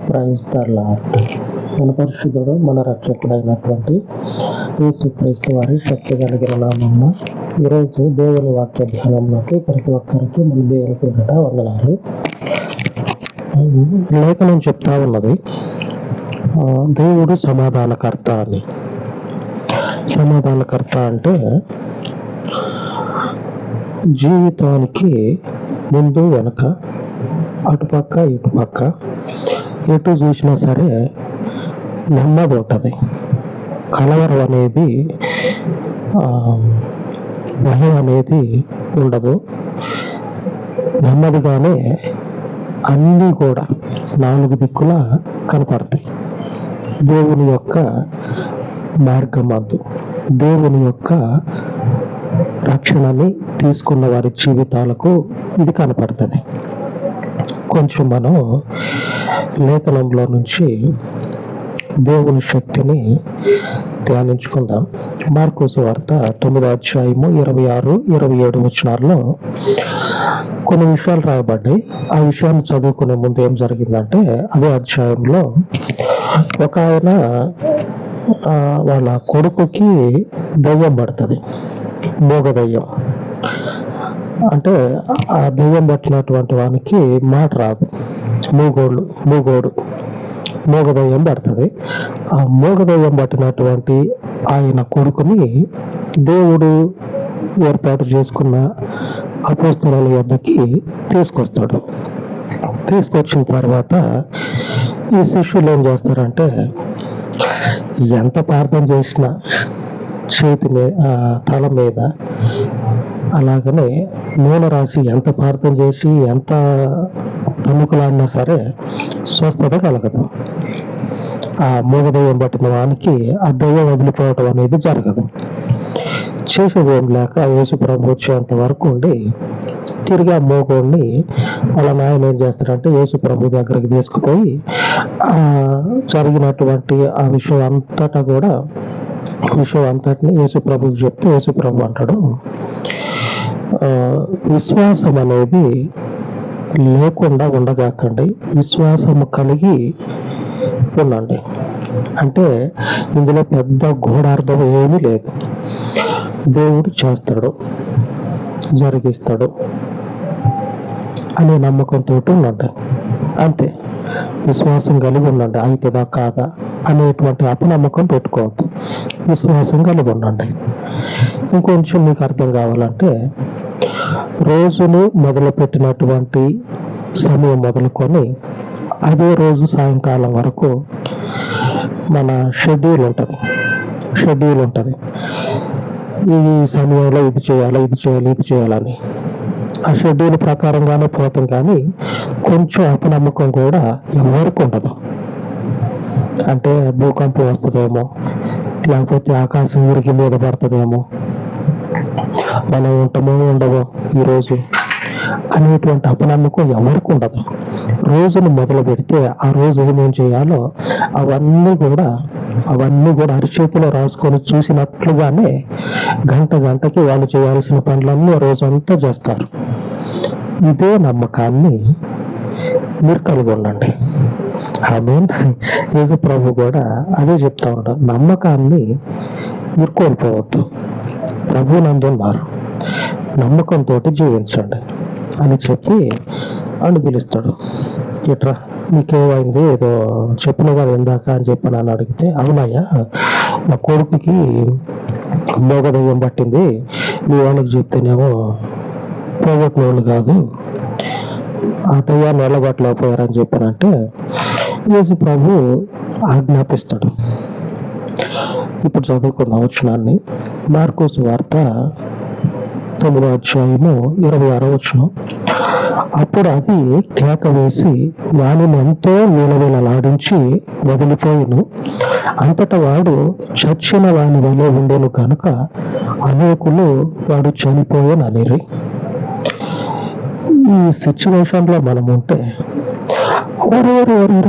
Praise the lord. మన పరిశుద్ధుడు మన రక్షకుడైనటువంటి యేసుక్రీస్తు వారి శక్తి కలిగిన నామమున ఈరోజు దేవుని వాక్య ధ్యానంలోకి ప్రతి ఒక్కరికి మన దేవుని పేరిట వందనాలు. లేఖనం చెప్తా ఉన్నది, దేవుడు సమాధానకర్త అని. సమాధానకర్త అంటే జీవితానికి ముందు వెనక, అటుపక్క ఇటుపక్క, ఎటు చూసినా సరే నెమ్మది ఉంటుంది. కలవరం అనేది, భయం అనేది ఉండదు. నెమ్మదిగానే అన్నీ కూడా నాలుగు దిక్కులా కనపడతాయి. దేవుని యొక్క మార్గమందు, దేవుని యొక్క రక్షణని తీసుకున్న వారి జీవితాలకు ఇది కనపడుతుంది. కొంచెం మనం లేఖనంలో నుంచి దేవుని శక్తిని ధ్యానించుకుందాం. మార్కు సువార్త 9వ అధ్యాయము 26, 27 వచనాల్లో కొన్ని విషయాలు రాయబడ్డాయి. ఆ విషయాన్ని చదువుకునే ముందు ఏం జరిగిందంటే, అదే అధ్యాయంలో ఒక ఆయన వాళ్ళ కొడుకుకి దయ్యం పడుతుంది, మూగ దయ్యం. అంటే ఆ దయ్యం పట్టినటువంటి వానికి మాట రాదు, మూగోడు మూగదయ్యం పడుతుంది. ఆ మూగదయ్యం పట్టినటువంటి ఆయన కొడుకుని దేవుడు ఏర్పాటు చేసుకున్న అపోస్తలుల యొద్దకి తీసుకొస్తాడు. తీసుకొచ్చిన తర్వాత ఈ శిష్యులు ఏం చేస్తారంటే, ఎంత ప్రార్థన చేసినా చేతి తల మీద అలాగనే నూనె రాసి ఎంత ప్రార్థన చేసి ఎంత తన్నుకులాడినా సరే స్వస్థత కలగదు. ఆ మూగదయ్యం పట్టిన వానికి ఆ దయ్యం వదిలిపోవటం అనేది జరగదు. చేసేదేం లేక యేసు ప్రభు వచ్చేంత వరకు ఉండి తిరిగి ఆ మూగోడిని వాళ్ళ నాయన ఏం చేస్తారంటే యేసు ప్రభు దగ్గరికి తీసుకుపోయి జరిగినటువంటి ఆ విషయం అంతటిని యేసు ప్రభుకి చెప్తే యేసు ప్రభు అంటాడు, విశ్వాసం అనేది లేకుండా ఉండగాకండి, విశ్వాసము కలిగి ఉండండి. అంటే ఇందులో పెద్ద గూఢార్థం ఏమీ లేదు. దేవుడు చేస్తాడు, జరిగిస్తాడు అనే నమ్మకంతో ఉండండి, అంతే. విశ్వాసం కలిగి ఉండండి. అవుతుందా కాదా అనేటువంటి అపనమ్మకం పెట్టుకోవద్దు, విశ్వాసం కలిగి ఉండండి. ఇంకొంచెం మీకు అర్థం కావాలంటే, రోజును మొదలుపెట్టినటువంటి సమయం మొదలుకొని అదే రోజు సాయంకాలం వరకు మన షెడ్యూల్ ఉంటుంది. ఈ సమయంలో ఇది చేయాలని ఆ షెడ్యూల్ ప్రకారంగానే పోతాం. కానీ కొంచెం అపనమ్మకం కూడా ఎవరికి ఉండదు. అంటే భూకంపం వస్తుందేమో, లేకపోతే ఆకాశం ఊరికి మీద పడుతుందేమో, మనం ఉంటామో ఉండవో ఈరోజు అనేటువంటి అపనమ్మకం ఎవరికి ఉండదు. రోజును మొదలు పెడితే ఆ రోజు ఏమేం చేయాలో అవన్నీ కూడా అరిచేతిలో రాసుకొని చూసినట్లుగానే గంటకి వాళ్ళు చేయాల్సిన పనులన్నీ రోజంతా చేస్తారు. ఇదే నమ్మకాన్ని మీరు కలిగి ఉండండి. ఆమేన్. యేసు ప్రభు కూడా అదే చెప్తా ఉంటారు, నమ్మకాన్ని మీరు కోల్పోవద్దు. ప్రభు నందున్నారు, నమ్మకంతో జీవించండి అని చెప్పి అని పిలుస్తాడు. ఇట్రా, నీకేమైంది, ఏదో చెప్పిన కదా ఇందాక అని చెప్పి నన్ను అడిగితే, అవునయ్యా నా కొడుకుకి మూగదయ్యం పట్టింది, మీ వాళ్ళకి చెప్తేనేమో పోగొట్టిన వాళ్ళు కాదు, ఆ దయ్యాన్ని వెళ్ళగొట్టలేకపోయారని చెప్పానంటే యేసు ప్రభు ఆజ్ఞాపిస్తాడు. ఇప్పుడు చదువుకుందాం వచనాన్ని. మార్కు సువార్త 9వ అధ్యాయము 26వ వచనం. అప్పుడు అది కేక వేసి వానిని ఎంతో వీలలాడించి వదిలిపోయిను. అంతటా వాడు చచ్చిన వాని వలె ఉండెను కనుక అనేకులు వాడు చనిపోయాననిరి. ఈ సిచ్యువేషన్ లో మనం ఉంటే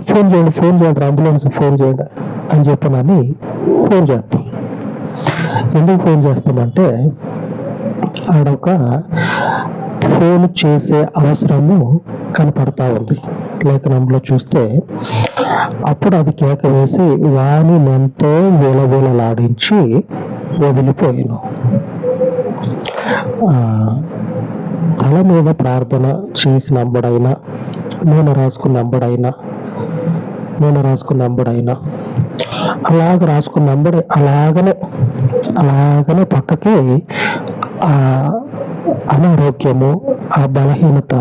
ఫోన్ చేయండి, అంబులెన్స్ ఫోన్ చేయండి అని చెప్పనని ఫోన్ చేస్తాం. ఎందుకు ఫోన్ చేస్తామంటే ఆడొక ఫోన్ చేసే అవసరము కనపడతా ఉంది. లేఖనంలో చూస్తే, అప్పుడు అది కేక వేసి వాని ఎంతో విలవిలలాడించి వదిలిపోయాను. తల మీద ప్రార్థన చేసినంబడైనా, నూనె రాసుకున్నంబడైనా అలాగనే పక్కకి ఆ అనారోగ్యము, ఆ బలహీనత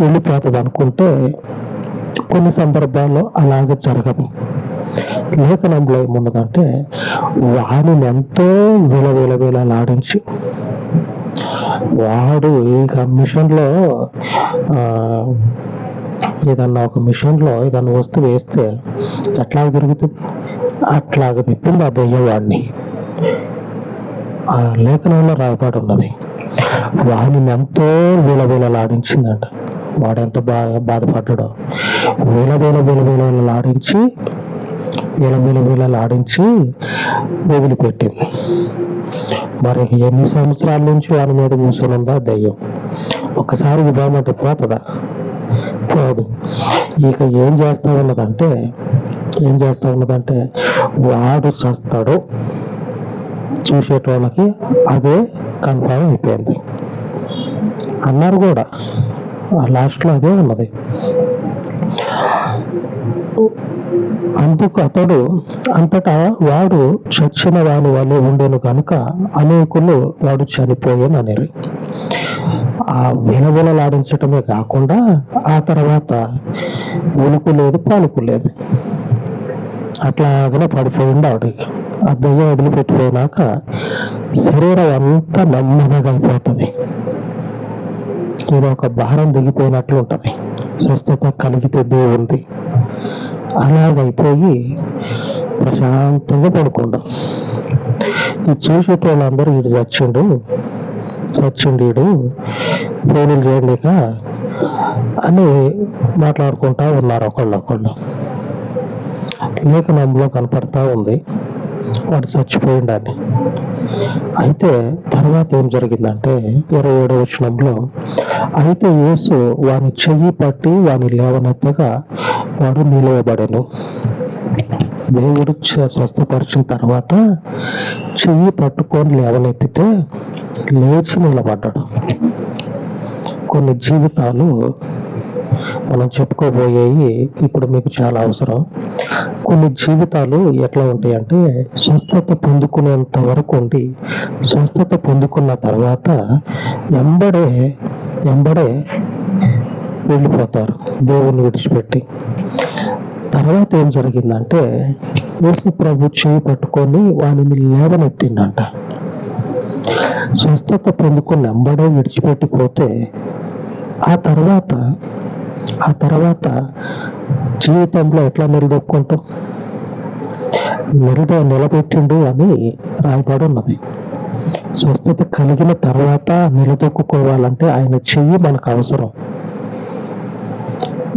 వెళ్ళిపోతుంది అనుకుంటే కొన్ని సందర్భాల్లో అలాగే జరగదు. లేఖనంలో ఏమున్నదంటే వాడిని ఎంతో విలవిలలాడించి, వాడు ఇక మిషన్లో ఏదన్నా ఒక మిషన్లో ఏదన్నా వస్తువు వేస్తే ఎట్లాగ తిరుగుతుంది, అట్లాగ తిప్పింది ఆ దెయ్యం వాడిని. ఆ లేఖనంలో రాయబడి ఉన్నది, వాడిని ఎంతో విలవిలలాడించిందంట. వాడెంత బాధపడ్డాడో. విలవిలలాడించి వదిలిపెట్టింది. మరి ఎన్ని సంవత్సరాల నుంచి వాడి మీద కూర్చొని ఉందా దెయ్యం? ఒకసారి విభాగమంటే పోతుందా? పోదు. ఇక ఏం చేస్తా ఉన్నదంటే వాడు చస్తాడు, చూసేటోళ్ళకి అదే కన్ఫర్మ్ అయిపోయింది అన్నారు కూడా. లాస్ట్లో అదే ఉన్నది. అందుకు అతడు అంతటా వాడు చచ్చిన వాని వల్ల ఉండేను కనుక అనేకులు వాడు చనిపోయానని. ఆ విలవిలలాడించటమే కాకుండా ఆ తర్వాత ఉలుకు లేదు, పలుకు లేదు, అట్లాగనే పడిపోయింది ఆవిడ. ఆ దెయ్యం వదిలిపెట్టిపోయినాక శరీరం అంతా నెమ్మదిగా అయిపోతుంది. ఇది ఒక భారం దిగిపోయినట్లు ఉంటుంది. స్వస్థత కలిగితే దేవుంది. అలాగైపోయి ప్రశాంతంగా పడుకోండు. ఇది చూసేటోళ్ళందరూ వీడు చచ్చిండు వీడు ఫోన్లు చేయలేక అని మాట్లాడుకుంటా ఉన్నారు ఒకళ్ళు. లేఖనంలో కనపడతా ఉంది వాడు చచ్చిపోయిండని. అయితే తర్వాత ఏం జరిగిందంటే 27వ వచనంలో, అయితే యేసు వాని చెయ్యి పట్టి వాని లేవనెత్తగా వాడు నిలవబడెను. దేవుడు స్వస్థపరిచిన తర్వాత చెయ్యి పట్టుకొని లేవనెత్తితే లేచి నిలబడ్డాడు. కొన్ని జీవితాలు మనం చెప్పుకోబోయేవి ఇప్పుడు మీకు చాలా అవసరం. కొన్ని జీవితాలు ఎట్లా ఉంటాయంటే స్వస్థత పొందుకునేంత వరకు ఉండి, స్వస్థత పొందుకున్న తర్వాత ఎంబడే వెళ్ళిపోతారు దేవుణ్ణి విడిచిపెట్టి. తర్వాత ఏం జరిగిందంటే యేసు ప్రభు చేయి పట్టుకొని వానిని లేవనెత్తిండంట. స్వస్థత పొందుకుని ఎంబడే విడిచిపెట్టిపోతే ఆ తర్వాత జీవితంలో ఎట్లా నిలదొక్కుంటాం? నిలబెట్టిండు అని రాయబడి ఉన్నది. స్వస్థత కలిగిన తర్వాత నిలదొక్కుకోవాలంటే ఆయన చెయ్యి మనకు అవసరం.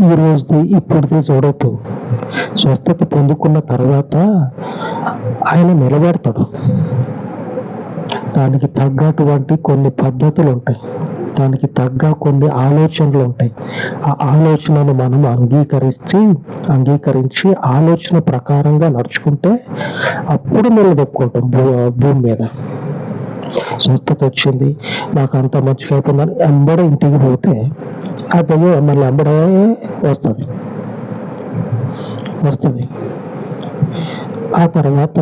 ఈ రోజుది ఇప్పుడుది చూడొద్దు. స్వస్థత పొందుకున్న తర్వాత ఆయన నిలబెడతాడు. దానికి తగ్గటువంటి కొన్ని పద్ధతులు ఉంటాయి, దానికి తగ్గ కొన్ని ఆలోచనలు ఉంటాయి. ఆ ఆలోచనను మనం అంగీకరించి ఆలోచన ప్రకారంగా నడుచుకుంటే అప్పుడు నిలదొక్కుంటాం భూమి మీద. స్వస్థత వచ్చింది, నాకు అంత మంచిగా అయిపోయిందని ఎంబడే ఇంటికి పోతే ఆ దయ్యం మళ్ళీ ఎంబడే వస్తుంది. ఆ తర్వాత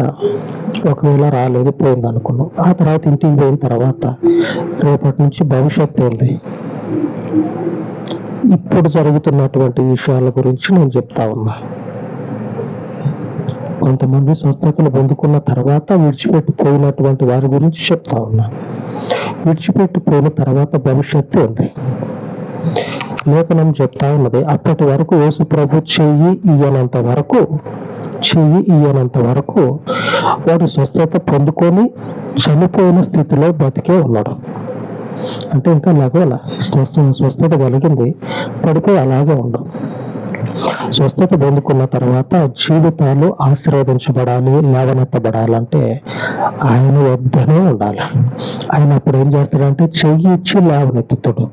ఒకవేళ రాలేదు, పోయింది అనుకున్నాం. ఆ తర్వాత ఇంటికి పోయిన తర్వాత రేపటి నుంచి భవిష్యత్తు ఏంది? ఇప్పుడు జరుగుతున్నటువంటి విషయాల గురించి నేను చెప్తా ఉన్నా. కొంతమంది స్వస్థతలు పొందుకున్న తర్వాత విడిచిపెట్టిపోయినటువంటి వారి గురించి చెప్తా ఉన్నా. విడిచిపెట్టిపోయిన తర్వాత భవిష్యత్తు ఏంది? లేఖనం చెప్తా ఉన్నది, అప్పటి వరకు యేసు ప్రభు చెయ్యి ఇయ్యనంత వరకు వాడు స్వస్థత పొందుకొని చనిపోయిన స్థితిలో బతికే ఉన్నాడు. అంటే ఇంకా లగోల స్వస్థత కలిగింది, పడిపోయి అలాగే ఉండవు. స్వస్థత పొందుకున్న తర్వాత జీవితాలు ఆశీర్వదించబడాలి, లేవనెత్తబడాలంటే ఆయన వద్దనే ఉండాలి. ఆయన అప్పుడు ఏం చేస్తాడంటే చెయ్యి ఇచ్చి లేవనెత్తుతాడు.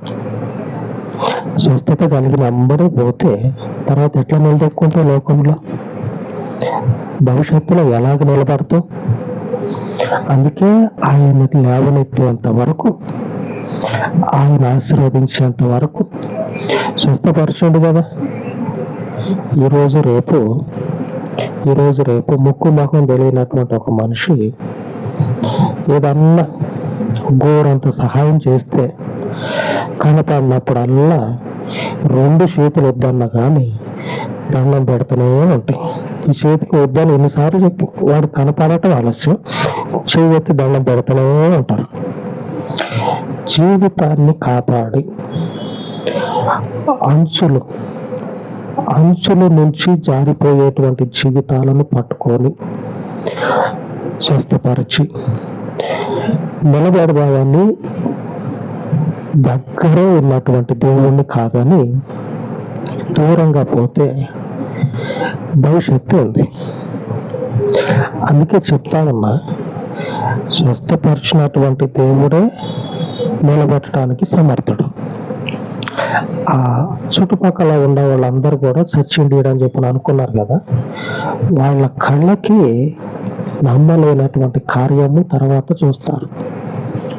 స్వస్థత కలిగిన అంబడే పోతే తర్వాత ఎట్లా నిలదొక్కుంటావు లోకంలో? భవిష్యత్తులో ఎలాగ నిలబడతావు? అందుకే ఆయనకి లేవనెత్తేంత వరకు, ఆయన ఆశీర్వదించేంత వరకు స్వస్థపరచండు కదా. ఈరోజు రేపు ముక్కు ముఖం తెలియనటువంటి ఒక మనిషి ఏదన్నా ఘోరంత సహాయం చేస్తే కనపడినప్పుడల్లా 2 చేతులు వద్దన్నా కానీ దండం పెడుతూనే ఉంటాయి. ఈ చేతికి వద్దని ఎన్నిసార్లు చెప్పు, వాడు కనపడటం ఆలస్యం, చేతి దండం పెడుతూనే ఉంటారు. జీవితాన్ని కాపాడి అంచుల నుంచి జారిపోయేటువంటి జీవితాలను పట్టుకొని స్వస్థపరిచి నిలబెడదామని దగ్గరే ఉన్నటువంటి దేవుణ్ణి కాదని దూరంగా పోతే భవిష్యత్తు ఉంది. అందుకే చెప్తానన్నా, స్వస్థపరిచినటువంటి దేవుడే నిలబెట్టడానికి సమర్థుడు. ఆ చుట్టుపక్కల ఉన్న వాళ్ళందరూ కూడా చచ్చిండీడు అని చెప్పి అనుకున్నారు కదా, వాళ్ళ కళ్ళకి నమ్మలేనటువంటి కార్యము తర్వాత చూస్తారు.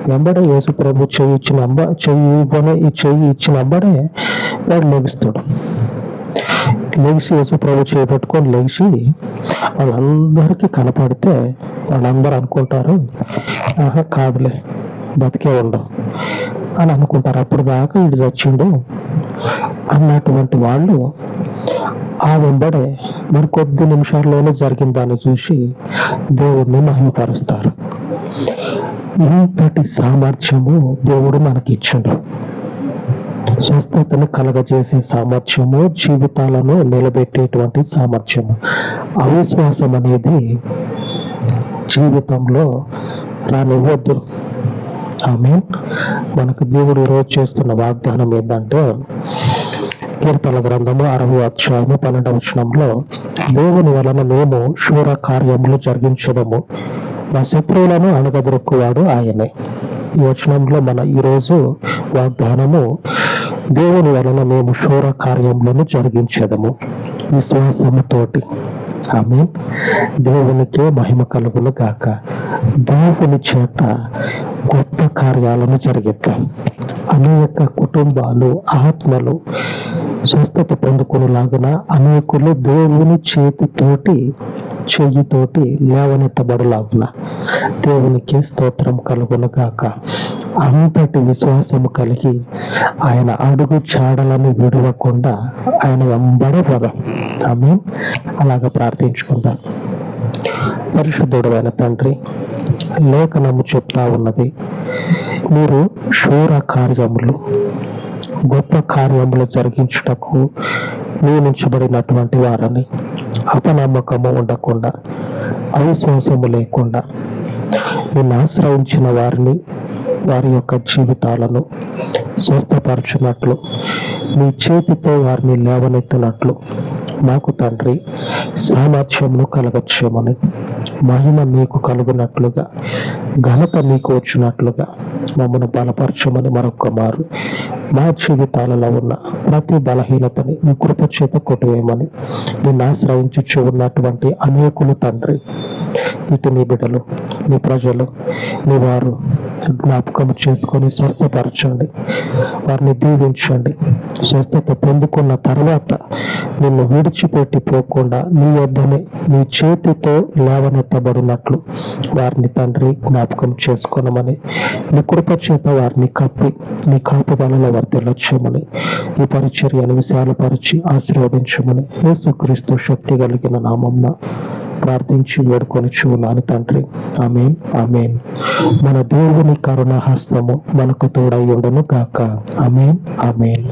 వెంబడే యేసు ప్రభు చెయ్యి ఇచ్చినబ్బడే వాడు లెగిస్తాడు. లెగిసి యేసు ప్రభు చేయి పట్టుకొని లెగిసి వాళ్ళందరికీ కనపడితే వాళ్ళందరూ అనుకుంటారు, ఆహా కాదులే బతికే ఉండవు అని అనుకుంటారు. అప్పుడు దాకా ఇటు చచ్చిండు అన్నటువంటి వాళ్ళు ఆ వెంబడే మరి కొద్ది నిమిషాల్లోనే జరిగిన దాన్ని చూసి దేవుడిని మహిమపరుస్తారు. ఇంతటి సామర్థ్యము దేవుడు మనకి ఇచ్చిండు. స్వస్థతను కలగజేసే సామర్థ్యము, జీవితాలను నిలబెట్టేటువంటి సామర్థ్యము. అవిశ్వాసం అనేది జీవితంలో రానివ్వద్దు. ఆమేన్. మనకు దేవుడు ఈరోజు చేస్తున్న వాగ్దానం ఏంటంటే, కీర్తన గ్రంథము 60వ అధ్యాయము 12వ వచనంలో, దేవుని వలన మేము శూర కార్యములు జరిగించదము, మా శత్రువులను అణగదొక్కువాడు ఆయనే. ఈ వచనంలో మన ఈరోజు వాగ్దానము, దేవుని వలన మేము శూర కార్యములను జరిగించదము విశ్వాసముతోటి. ఆమేన్. దేవునికే మహిమ కలుగును గాక. దేవుని చేత గొప్ప కార్యాలను జరిగిద్దాం. అనేక కుటుంబాలు, ఆత్మలు స్వస్థత పొందుకునేలాగున అనేకులు దేవుని చెయ్యితోటి లేవనెత్తబడులాగున దేవునికి స్తోత్రం కలుగును గాక. అంతటి విశ్వాసము కలిగి ఆయన అడుగు చాడలను విడవకుండా ఆయన వెంబడి పోదాం. ఆమేన్. అలాగ ప్రార్థించుకుందాం. పరిశుద్ధుడైన తండ్రి, లేఖనము చెప్తా ఉన్నది, మీరు శూర కార్యములు, గొప్ప కార్యములు జరిగించుటకు నియమించబడినటువంటి వారని, అపనమ్మకము ఉండకుండా, అవిశ్వాసము లేకుండా నిన్ను ఆశ్రయించిన వారిని, వారి యొక్క జీవితాలను స్వస్థపరచునట్లు, నీ చేతితో వారిని లేవనెత్తినట్లు మాకు తండ్రి సామర్థ్యమును కలగచ్చేమని, మహిమ నీకు కలుగునట్లుగా, ఘనత నీకు వచ్చినట్లుగా మమ్మను బలపరచమని మరొక్క మారు మా జీవితాలలో ఉన్న ప్రతి బలహీనతని నీ కృప చేత కొట్టివేయమని, నిన్ను ఆశ్రయించుచు ఉన్నటువంటి అనేకులు తండ్రి, ఇటు నీ బిడ్డలు, నీ ప్రజలు, నీ వారు జ్ఞాపకం చేసుకొని స్వస్థపరచండి, వారిని దీవించండి. స్వస్థత పొందుకున్న తర్వాత నిన్ను విడిచిపెట్టి పోకుండా నీ యొద్దనే నీ చేతితో లేవనెత్తబడినట్లు వారిని తండ్రి జ్ఞాపకం చేసుకొనమని, నీ కృప చేత వారిని కప్పి నీ కాపుదలలో వర్తిల్లొచ్చమని, ఈ పరిచర్యను విశాలపరిచి ఆశీర్వదించమని యేసుక్రీస్తు శక్తి కలిగిన నామమున ప్రార్థించి వేడుకొనిచు ఉన్నాను తండ్రి. ఆమేన్. ఆమేన్. మన దేవుని కరుణాహస్తము మనకు తోడై ఉండును గాక. ఆమేన్. ఆమేన్.